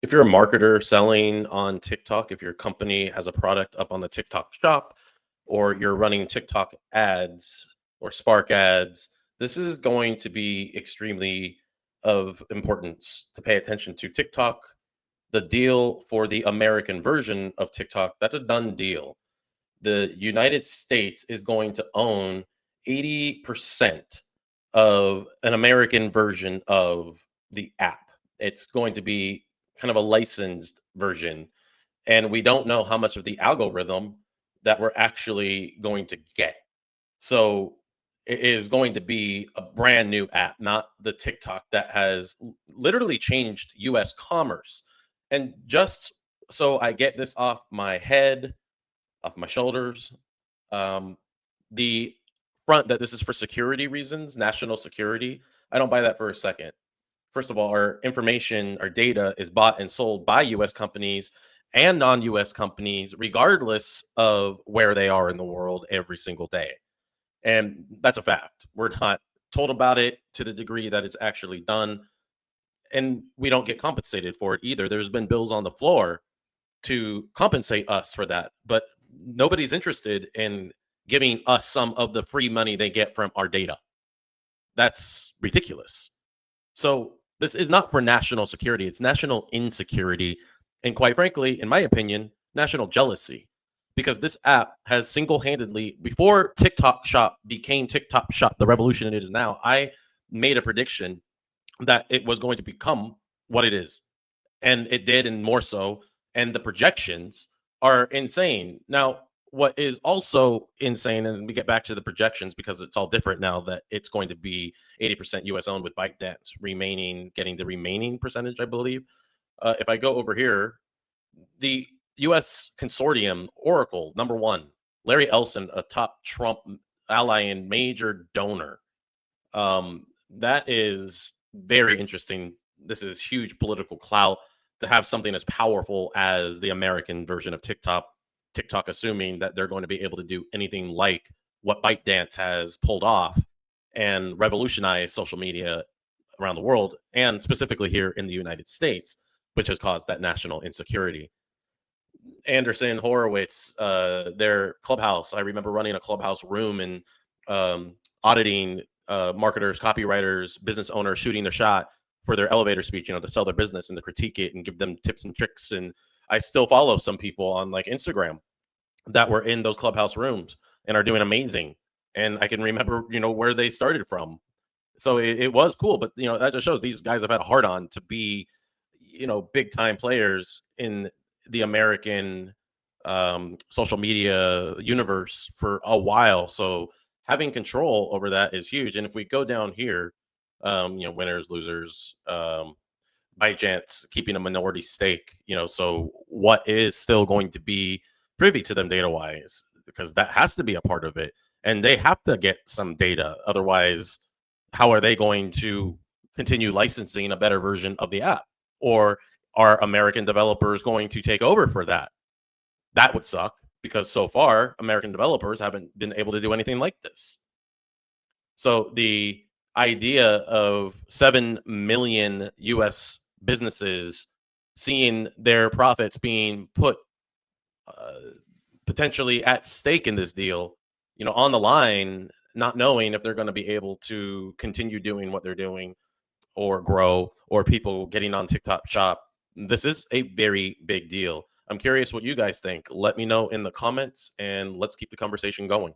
If you're a marketer selling on TikTok, if your company has a product up on the TikTok shop, or you're running TikTok ads or Spark ads, this is going to be extremely of importance to pay attention to. TikTok, the deal for the American version of TikTok, that's a done deal. The United States is going to own 80% of an American version of the app. It's going to be kind of a licensed version. And we don't know how much of the algorithm that we're actually going to get. So it is going to be a brand new app, not the TikTok that has literally changed US commerce. And just so I get this off my head, off my shoulders. Um, the front that this is for security reasons, national security, I don't buy that for a second. First of all, our information, our data is bought and sold by US companies and non US companies, regardless of where they are in the world every single day. And that's a fact. We're not told about it to the degree that it's actually done. And we don't get compensated for it either. There's been bills on the floor to compensate us for that, but nobody's interested in giving us some of the free money they get from our data. That's ridiculous. So this is not for national security, it's national insecurity. And quite frankly, in my opinion, national jealousy. Because this app has single handedly, before TikTok Shop became TikTok Shop, the revolution it is now, I made a prediction that it was going to become what it is, and it did, and more so. And the projections are insane. Now, what is also insane, and we get back to the projections because it's all different now that it's going to be 80% US owned with ByteDance remaining, getting the remaining percentage, I believe. If I go over here, the US consortium, Oracle, number one, Larry Ellison, a top Trump ally and major donor. That is very interesting. This is huge political clout to have something as powerful as the American version of TikTok. TikTok, assuming that they're going to be able to do anything like what ByteDance has pulled off and revolutionize social media around the world, and specifically here in the United States, which has caused that national insecurity. Anderson Horowitz, their clubhouse. I remember running a clubhouse room and auditing marketers, copywriters, business owners shooting their shot for their elevator speech, to sell their business and to critique it and give them tips and tricks. And I still follow some people on like Instagram that were in those clubhouse rooms and are doing amazing. And I can remember, where they started from. So it was cool, but that just shows these guys have had a hard on to be, big time players in the American social media universe for a while. So having control over that is huge. And if we go down here, winners, losers, ByteDance keeping a minority stake, so what is still going to be privy to them data wise? Because that has to be a part of it. And they have to get some data. Otherwise, how are they going to continue licensing a better version of the app? Or are American developers going to take over for that? That would suck because so far American developers haven't been able to do anything like this. So the idea of 7 million US businesses seeing their profits being put uh, potentially at stake in this deal, on the line, not knowing if they're going to be able to continue doing what they're doing or grow, or people getting on TikTok Shop. This is a very big deal. I'm curious what you guys think. Let me know in the comments and let's keep the conversation going.